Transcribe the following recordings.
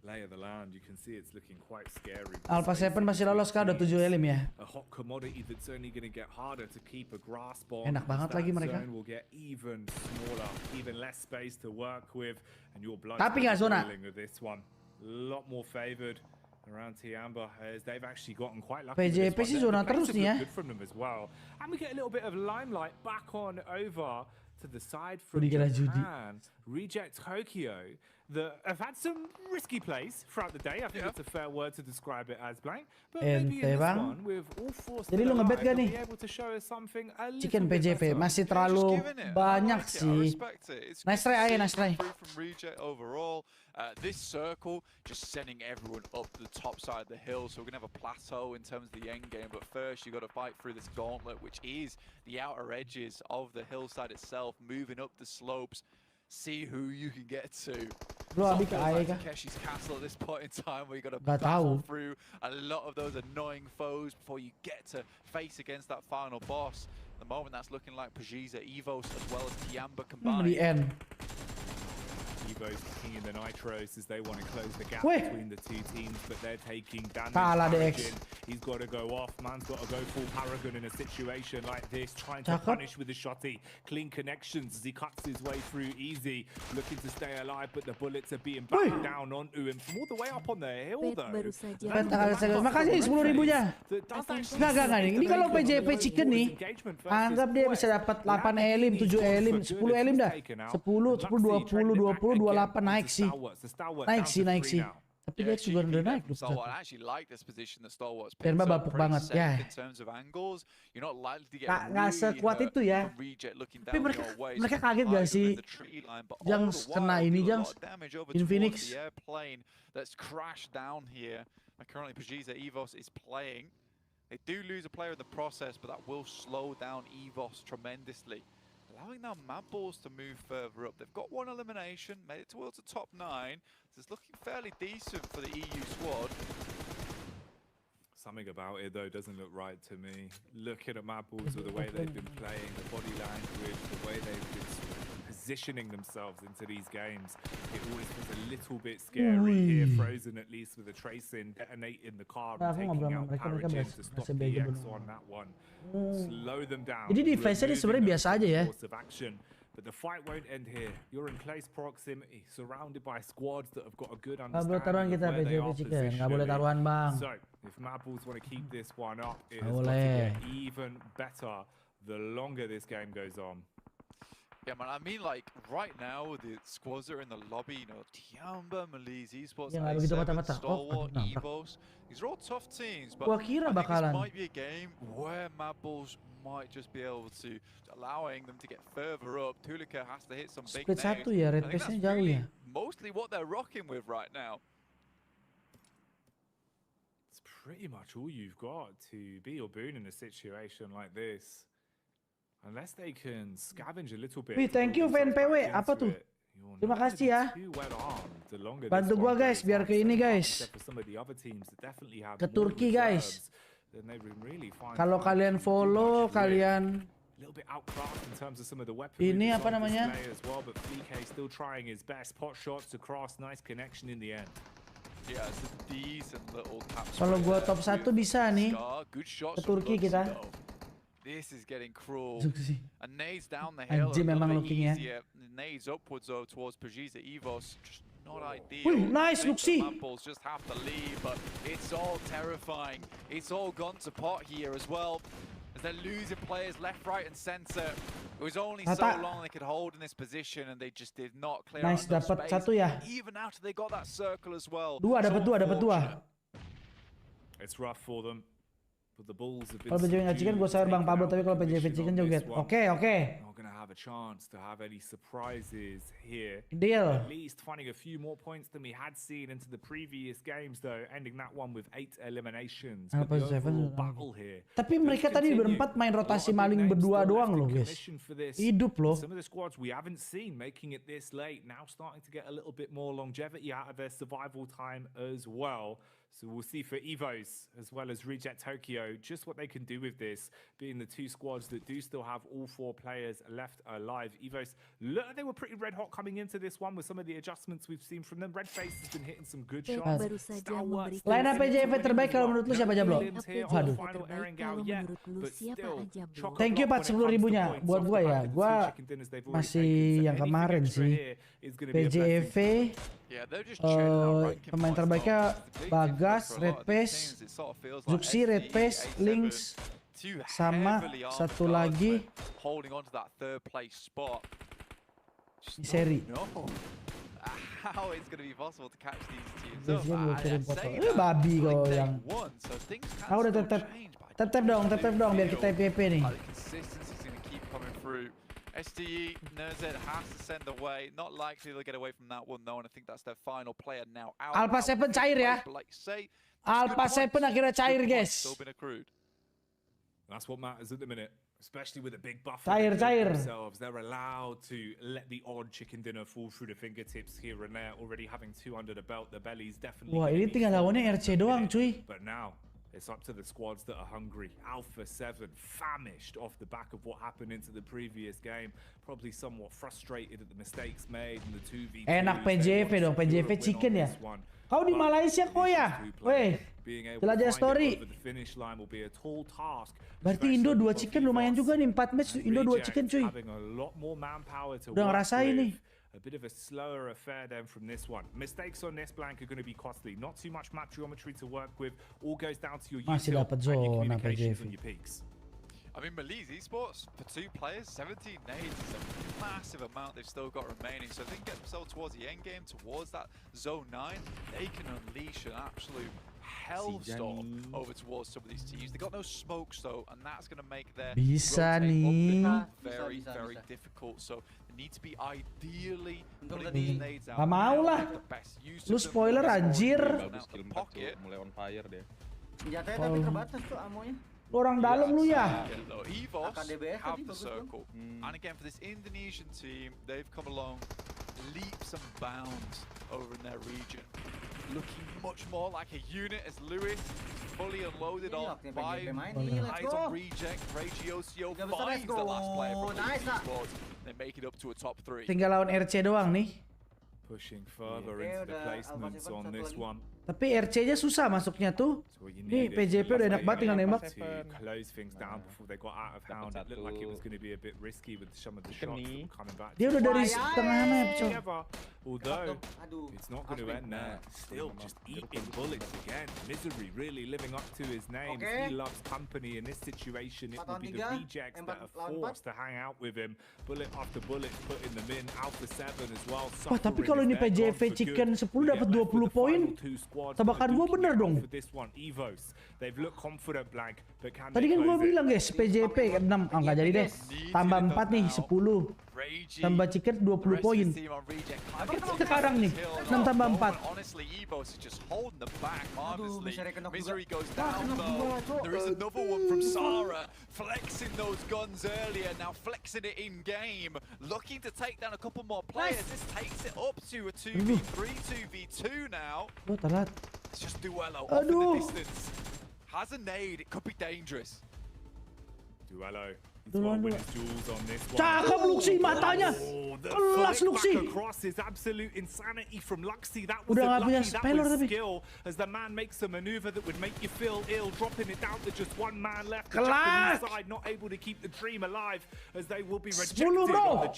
lay of the land, you can see it's looking quite scary. Alpha 7 masih lolos kah? Udah 7 elim ya. A hot commodity that's only going to get harder to keep a grasp on. Enak banget lagi mereka. Will get even smaller, even less space to work with, and your blood. Tapi nggak zona. With this one, a lot more favored around Tiamba as they've actually gotten quite lucky. PJEV sih zona terus nih ya. Good from them as well, and we get a little bit of limelight back on over to the side from Japan. Reject Tokyo that have had some risky plays throughout the day. I think it's a fair word to describe it as, blank. But maybe in this one, with all four still alive, they'll be able to show us something a little Chicken bit PJEV better. masih terlalu banyak sih. Nice try, nice try. From Reject overall. This circle just sending everyone up the top side of the hill, so we're gonna have a plateau in terms of the end game. But first, you got to fight through this gauntlet, which is the outer edges of the hillside itself, moving up the slopes. See who you can get to. Bro, like Takeshi's Castle at this point in time, where you got to battle through a lot of those annoying foes before you get to face against that final boss. At the moment, that's looking like PJEV as well as Tiamba combined. The end. Evo's kicking in the nitros as they want to close the gap between the two teams, but they're taking damage. He's got to go off. Man's got to go full Paragon in a situation like this, trying to punish with a shotty. Clean connections as he cuts his way through easy, looking to stay alive, but the bullets are being backed down onto him from all the way up on the hill, though. Makasih 10.000-nya. Enggak. Ini kalau PJEV Chicken nih, anggap dia bisa dapat 8 elim, 7 elim, 10 elim dah. 10, 20, 28 naik sih. Tapi dia juga udah naik. Pemba bapuk banget ya. Nggak sekuat itu ya. Tapi mereka kaget gak sih? Jangs kena ini, Jangs. In Phoenix. Currently, PJEV is playing. They do lose a player in the process, but that will slow down EVOS tremendously. Allowing now Mad Balls to move further up. They've got one elimination, made it towards the top 9. So it's looking fairly decent for the EU squad. Something about it, though, doesn't look right to me. Looking at Mad Balls with the way they've been playing, the body language, the way they've been positioning themselves into these games, it always was a little bit scary here. Frozen, at least, with a tracing, detonating the car and taking out Paragon to stop the X on that one. Slow them down. Jadi defense-nya sebenarnya biasa aja ya. But the fight won't end here. You're in close proximity, surrounded by squads that have got a good understanding of where they are positioned. Nggak boleh taruhan, Bang. So, if Mad Balls want to keep this one up, it has got to get even better the longer this game goes on. Yeah, man, I mean, like, right now, the squads that are in the lobby, you know, Tiamba, Malise, Esports, Stalwart, EVOS, these are all tough teams, but I think this might be a game where Mad Balls might just be able to, allowing them to get further up. Tulika has to hit some big names. I think that's really mostly what they're rocking with right now. It's pretty much all you've got to be or boon in a situation like this. Unless they can scavenge a little bit. Wih, thank you VNPW. Apa tuh? Terima kasih ya. Bantu gua guys biar ke ini guys. Ke Turki guys. Kalau kalian follow, kalian ini apa namanya? Kalau gua top 1 bisa nih ke Turki kita. This is getting cruel. A nades down the hill. Anjir memang looking ya. Nades upwards though towards PJEV. Just not ideal. Nice, Luxi. Balls just have to leave, but it's all terrifying. It's all gone to pot here as well. As they're losing players left, right, and center. It was only so long they could hold in this position, and they just did not clear out enough space. Satu ya. Even after they got that circle as well. Dapat dua. It's rough for them. Kalau PJEV nggak chicken, gue sayur Bang Pablo, tapi kalau PJEV chicken joget. Oke. Not gonna have a chance to have any surprises here. Deal. At least finding a few more points than we had seen into the previous games, though, ending that one with 8 eliminations. Battle here. Tapi mereka tadi berempat main rotasi maling berdua doang loh, guys. Hidup loh. Some of the squads we haven't seen making it this late, now starting to get a little bit more longevity out of their survival time as well. So we'll see for EVOS as well as Reject Tokyo just what they can do with this, being the two squads that do still have all 4 players left left alive. Evos, they were pretty red hot coming into this one with some of the adjustments we've seen from them. Red Face has been hitting some good shots. Line up PJEV terbaik kalau menurut lu siapa, Jablo? Waduh. Thank you 40.000-nya buat gua ya. Gua masih yang kemarin sih. PJEV pemain terbaiknya Bagas, Red Face, Zuxi, Red Face, Lynx, sama satu lagi di seri. Babi kau yang. Udah tetep dong biar kita PP nih. SDE, NZ has to send away. Not likely they'll get away from that one though, and I think that's their final player now out. Alpha 7 cair ya. Alpha 7 akhirnya cair, guys. That's what matters at the minute, especially with a big buffer. Cair. Themselves. They're allowed to let the odd chicken dinner fall through the fingertips here and there. Already having 2 under the belt, the belly's definitely. Wah, ini tinggal lawannya RC doang, cuy. But now it's up to the squads that are hungry. Alpha 7 famished off the back of what happened into the previous game. Probably somewhat frustrated at the mistakes made in the 2v2. Enak PJEV dong, PJEV chicken ya. Kau di Malaysia kok ya? Weh, jelajah story. Berarti Indo 2 chicken lumayan juga nih, 4 match Indo 2 chicken cuy. Udah ngerasain nih. A bit of a slower affair then from this one. Mistakes on this blank are going to be costly. Not too much map geometry to work with. All goes down to your util and your communications and your peaks. I mean, Maliz Esports, for 2 players, 17 nades is a massive amount they've still got remaining. So if they can get themselves towards the end game, towards that zone 9, they can unleash an absolute hellstorm over towards some of these teams. They got no smokes though, and that's going to make their very, very difficult. So they need to be ideally putting these nades out. Gak mau lah. Lu spoiler anjir. Mulai on fire deh. Senjatanya tapi terbatas tuh amonya. Orang dalam lu ya. Evos have the circle. And again for this Indonesian team, they've come along leaps and bounds over in their region. Looking much more like a unit as Lewis fully unloaded on 5 eyes on reject. Regiocio finds the last player from the esports. They make it up to a top 3. Tinggal lawan RC doang nih. Pushing further into the placements on this one. Tapi RC-nya susah masuknya tuh. Nih PJP udah enak banget tinggal nembak. Dia udah dari tengah map, coy. Although it's not going to end there. Still just eating bullets again. Misery really living up to his name. He loves company in this situation. It will be the rejects that are forced to hang out with him. Bullet after bullet putting them in. Alpha 7 as well. Wah, tapi kalau ini PJV Chicken 10 dapat 20 poin. Tebakan gua bener dong. Tadi kan gua bilang guys, PJP 6, nggak jadi deh. Tambah 4 nih, 10. Tambah Chicken 20 poin. Sekarang nih, 6 tambah 4. There is another one from Sarah, flexing those guns earlier, now flexing it in game, looking to take down a couple more players. This takes it up to a 2v3, 2v2 now. Oh, telat. It's just Duello off in the distance. Has a nade, it could be dangerous. Duello. Cakep Luxi matanya. Kelas Luxi. Udah nggak punya speller tapi. Kelas. 10 bro.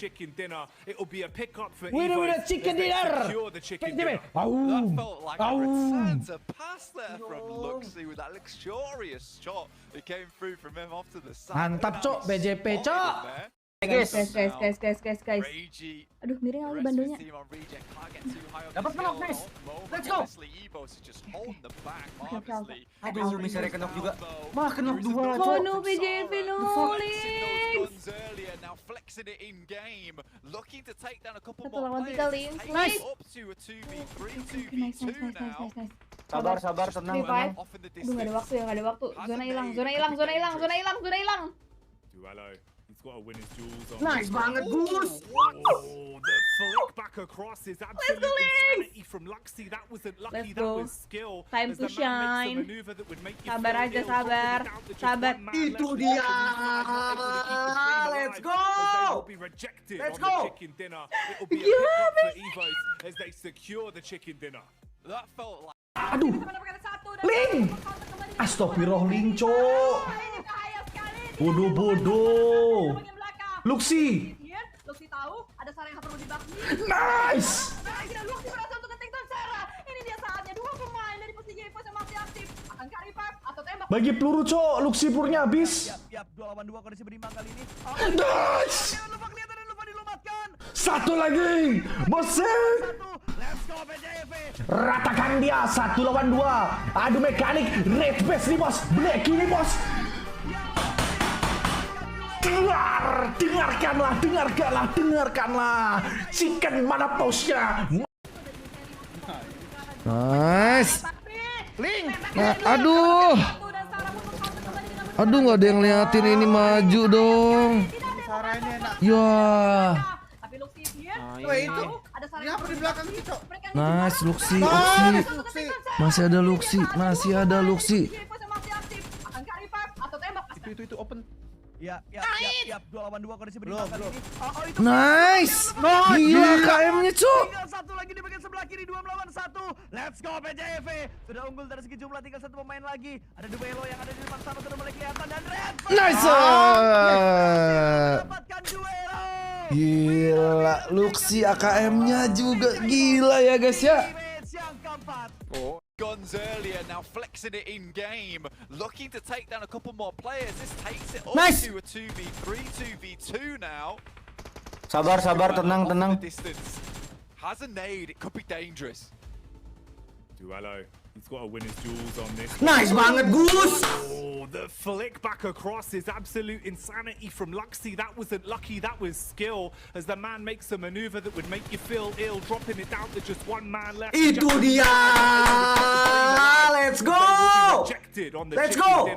Winner chicken dinner. That felt like a Santa pass there from Luxi with that luxurious shot that came through from him off to the side. Mantap cok. PJP cok. Guys. Aduh, miring lagi bandonya. Dapat knock, guys. Let's go. Aduh, misalnya knock juga. Mah knock 2 cok. Oh no, PJP nulis. Satu lawan 3 Lynx. Nice. Sabar, tenang. Aduh, nggak ada waktu. Zona hilang. Duello. He's got a winner's jewels on. Nice banget, Gus. Oh, the flick back across is absolute insanity from Luxy. That wasn't lucky, that was skill. Time to shine. Sabar aja, sabar. Sabar. Itu dia. Let's go. Let's go. As they secure the chicken dinner. That felt like Aduh. Ling. Astagfirullah, Ling, cok. Bodoh. Luxy. Luxy tahu ada Sarah yang perlu dibakmi. Nice. Luxy berhasil untuk nge-take Sarah. Ini dia saatnya dua pemain dari PJEV yang masih aktif. Akankah revive atau tembak? Bagi peluru, cok. Luxy purnya habis. Siap, 2 lawan 2 kondisi berimbang kali ini. Nice. Jangan lupa kelihatan dan lupa dilumatkan. Satu lagi. Bosen. Let's go PJEV. Ratakan dia. 1 lawan 2. Adu mekanik. Red base nih, bos. Black ini, bos. Dengarkanlah. Chicken mana pausnya? Nice. Nah, aduh, nggak ada yang liatin ini, maju dong. Ya. Nice, Luxy. Masih ada Luxy. Itu open. Ya, 2 lawan 2 kondisi berimbang kali ini. Nice. Gila KM-nya, cuk. Tinggal satu lagi di bagian sebelah kiri, 2 melawan 1. Let's go PJEV. Sudah unggul dari segi jumlah, tinggal 1 pemain lagi. Ada duelo yang ada di depan sana sudah mulai kelihatan dan Red. Nice. Dapatkan duelo. Gila, Luxy AKM-nya juga gila ya, guys ya. Yang keempat. guns earlier, now flexing it in game, looking to take down a couple more players. This takes it up Nice. to a 2v3, 2v2 now. Sabar, tenang. Distance. Has a nade, it could be dangerous. Duello. He's got to win his duels on this. Nice banget, Gus! Oh, the flick back across is absolute insanity from Luxy. That wasn't lucky, that was skill. As the man makes a maneuver that would make you feel ill, dropping it down to just one man left. Itu dia! Let's go! Let's go!